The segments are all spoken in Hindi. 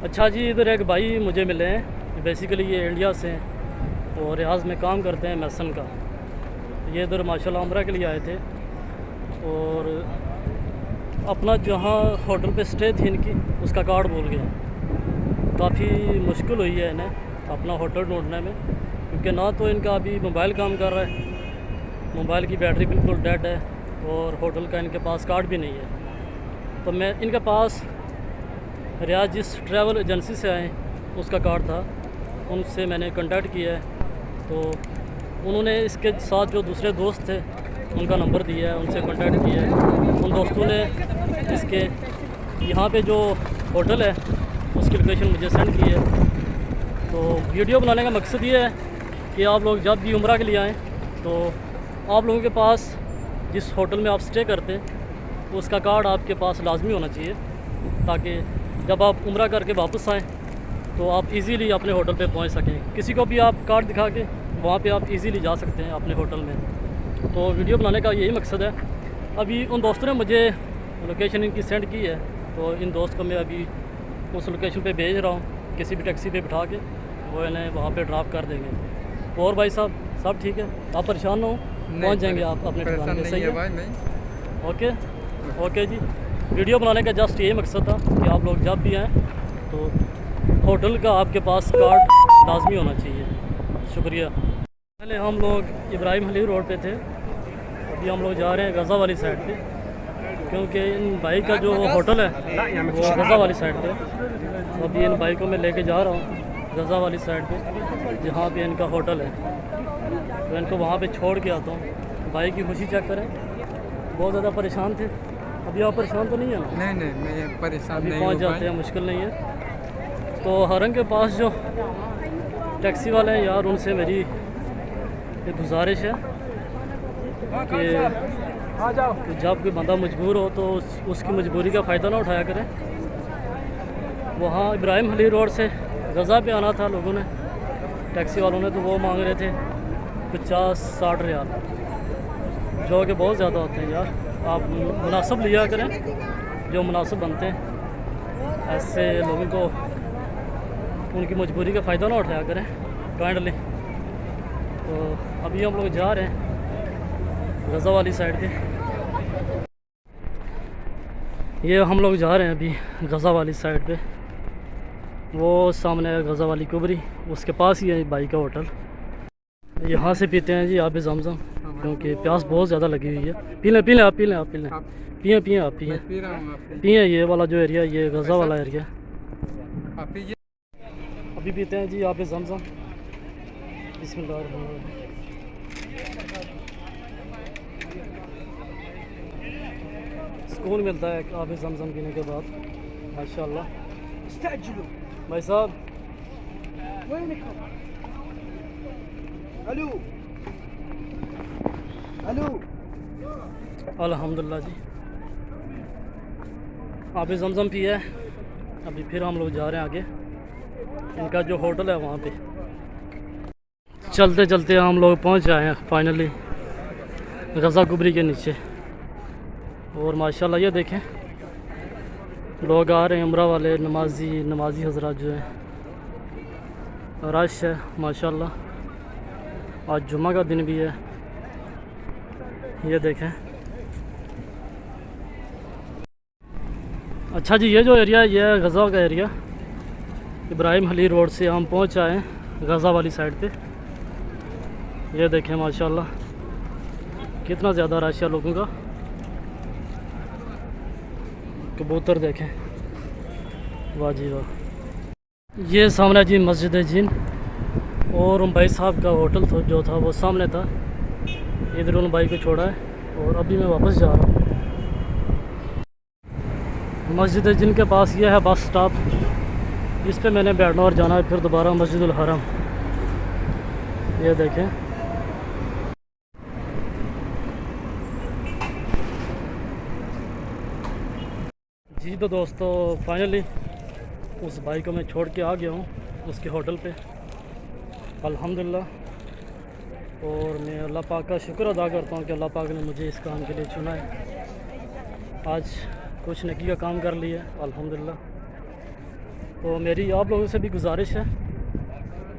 अच्छा जी, इधर एक भाई मुझे मिले हैं। बेसिकली ये इंडिया से हैं और रियाज में काम करते हैं मैसन का। ये इधर माशाल्लाह उम्रा के लिए आए थे और अपना जहाँ होटल पे स्टे थी इनकी उसका कार्ड भूल गया। काफ़ी मुश्किल हुई है इन्हें अपना होटल ढूंढने में, क्योंकि ना तो इनका अभी मोबाइल काम कर रहा है, मोबाइल की बैटरी बिल्कुल डेड है और होटल का इनके पास कार्ड भी नहीं है। तो मैं इनके पास रियाज जिस ट्रैवल एजेंसी से आए उसका कार्ड था, उनसे मैंने कांटेक्ट किया है। तो उन्होंने इसके साथ जो दूसरे दोस्त थे उनका नंबर दिया है, उनसे कांटेक्ट किया है। उन दोस्तों ने इसके यहाँ पे जो होटल है उसकी लोकेशन मुझे सेंड की है। तो वीडियो बनाने का मकसद ये है कि आप लोग जब भी उम्रा के लिए आएँ तो आप लोगों के पास जिस होटल में आप स्टे करते हैं उसका कार्ड आपके पास लाजमी होना चाहिए, ताकि जब आप उम्रा करके वापस आएँ तो आप इजीली अपने होटल पे पहुंच सकें। किसी को भी आप कार्ड दिखा के वहाँ पे आप इजीली जा सकते हैं अपने होटल में। तो वीडियो बनाने का यही मकसद है। अभी उन दोस्तों ने मुझे लोकेशन इनकी सेंड की है, तो इन दोस्त को मैं अभी उस लोकेशन पे भेज रहा हूँ। किसी भी टैक्सी पे बिठा के वो इन्हें वहाँ पे ड्रॉप कर देंगे। और भाई साहब सब ठीक है, आप परेशान ना हो, पहुँच जाएंगे आप अपने ठिकाने पे। सही है भाई? नहीं। ओके जी। वीडियो बनाने का जस्ट यही मकसद था कि आप लोग जब भी आएँ तो होटल का आपके पास कार्ड लाजमी होना चाहिए। शुक्रिया। पहले हम लोग इब्राहिम हली रोड पे थे, अभी हम लोग जा रहे हैं गज़ा वाली साइड पे, क्योंकि इन भाई का जो होटल है वो गज़ा वाली साइड पे। तो अभी इन भाई को मैं लेके जा रहा हूँ गज़ा वाली साइड पे जहाँ पे इनका होटल है। तो इनको वहाँ पे छोड़ के आता हूँ। भाई की खुशी चेक करें, बहुत ज़्यादा परेशान थे। अभी आप परेशान तो नहीं है ना? नहीं मैं परेशान अभी नहीं पहुँच जाते हैं, मुश्किल नहीं है। तो हरंग के पास जो टैक्सी वाले हैं यार, उनसे मेरी एक गुजारिश है कि जब कोई बंदा मजबूर हो तो उसकी मजबूरी का फ़ायदा ना उठाया करें। वहाँ इब्राहिम हली रोड से गज़ा पे आना था लोगों ने, टैक्सी वालों ने, तो वो मांग रहे थे 50-60 रियाल, जो कि बहुत ज़्यादा होते हैं यार। आप मुनासिब लिया करें, जो मुनासिब बनते हैं। ऐसे लोगों को उनकी मजबूरी का फ़ायदा ना उठाया करें काइंडली। तो अभी हम लोग जा रहे हैं गज़ा वाली साइड पे। ये हम लोग जा रहे हैं अभी गज़ा वाली साइड पे। वो सामने है गज़ा वाली कुबरी, उसके पास ही है भाई का होटल। यहाँ से पीते हैं जी आब ज़मज़म, क्योंकि प्यास बहुत ज़्यादा लगी हुई है। पी लें आप पिए। ये वाला जो एरिया, ये गज़ा वाला एरिया। अभी पीते हैं जी आब ज़मज़म। बिस्मिल्लाह। सुकून मिलता है आब ज़मज़म पीने के बाद माशाल्लाह। भाई साहब हेलो अल्हम्दुलिल्लाह जी, आब ज़मज़म पिया है। अभी फिर हम लोग जा रहे हैं आगे, इनका जो होटल है वहाँ पे। चलते चलते हम लोग पहुँच आए हैं फाइनली गज़ा कुबरी के नीचे। और माशाल्लाह ये देखें, लोग आ रहे हैं उम्रा वाले, नमाजी हजरात जो हैं, रश है माशाल्लाह। आज जुम्मा का दिन भी है। ये देखें। अच्छा जी, ये जो एरिया है ये है गज़ा का एरिया। इब्राहिम हली रोड से हम पहुंच आए हैं गज़ा वाली साइड पे। ये देखें माशाल्लाह कितना ज़्यादा रश है लोगों का। कबूतर देखें, वाह जी वाह। ये सामने जी मस्जिद जिन, और उन भाई साहब का होटल तो जो था वो सामने था। इधर उन भाई को छोड़ा है और अभी मैं वापस जा रहा हूँ। मस्जिद जिन के पास ये है बस स्टॉप, इस पे मैंने बैठना और जाना है फिर दोबारा मस्जिदुल हरम। ये देखें। जी तो दोस्तों फाइनली उस भाई को मैं छोड़ के आ गया हूँ उसके होटल पे, अल्हम्दुलिल्लाह। और मैं अल्लाह पाक का शुक्र अदा करता हूँ कि अल्लाह पाक ने मुझे इस काम के लिए चुना है। आज कुछ नेकी का काम कर लिया अल्हम्दुलिल्लाह। तो मेरी आप लोगों से भी गुजारिश है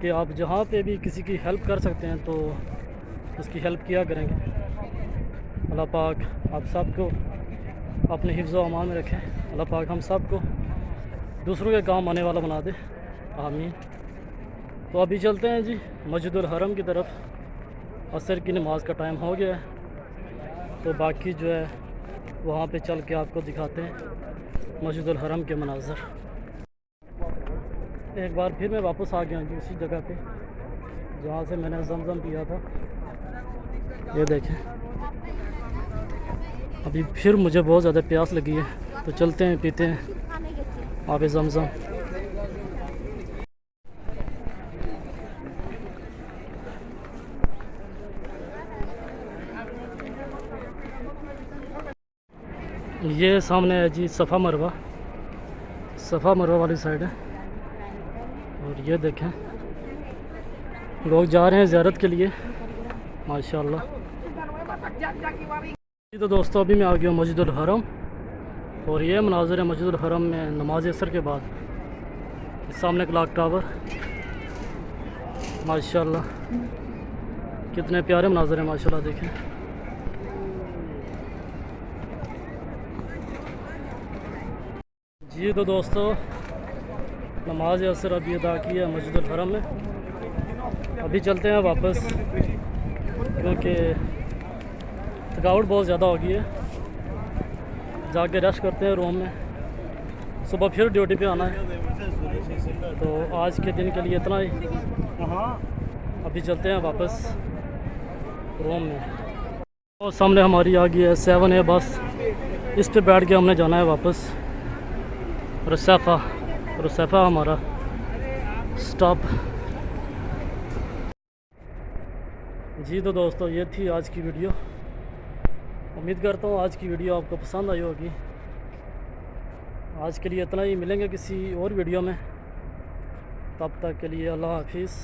कि आप जहाँ पे भी किसी की हेल्प कर सकते हैं तो उसकी हेल्प किया करेंगे। अल्लाह पाक आप सब को अपने हिफ्ज़ व अमान में रखें। अल्लाह पाक हम सब को दूसरों के काम आने वाला बना दे, आमीन। तो अभी चलते हैं जी मस्जिदुल हरम की तरफ। असर की नमाज़ का टाइम हो गया है, तो बाकी जो है वहाँ पे चल के आपको दिखाते हैं मस्जिदुल हरम के मनाज़र। एक बार फिर मैं वापस आ गया जी उसी जगह पे जहाँ से मैंने जमजम पिया था। ये देखें, अभी फिर मुझे बहुत ज़्यादा प्यास लगी है, तो चलते हैं पीते हैं आब जमजम। ये सामने है जी सफ़ा मरवा वाली साइड है। और ये देखें लोग जा रहे हैं ज़ियारत के लिए, माशाल्लाह। तो दोस्तों अभी मैं आ गया मस्जिदुल हरम, और ये मनाज़र है मस्जिदुल हरम में नमाज असर के बाद। सामने क्लॉक टावर, माशाल्लाह कितने प्यारे मनाज़र हैं, माशाल्लाह देखें। जी तो दोस्तों नमाज असर अभी अदा की है मस्जिदुल हरम में। अभी चलते हैं वापस, क्योंकि थकावट बहुत ज़्यादा हो गई है। जाके रेस्ट करते हैं रूम में, सुबह फिर ड्यूटी पे आना है। तो आज के दिन के लिए इतना ही। अभी चलते हैं वापस रूम में। और सामने हमारी आ गई है 7A बस, इस पे बैठ के हमने जाना है वापस रुसैफा हमारा स्टॉप। जी तो दोस्तों ये थी आज की वीडियो। उम्मीद करता हूँ आज की वीडियो आपको पसंद आई होगी। आज के लिए इतना ही, मिलेंगे किसी और वीडियो में। तब तक के लिए अल्लाह हाफिज़।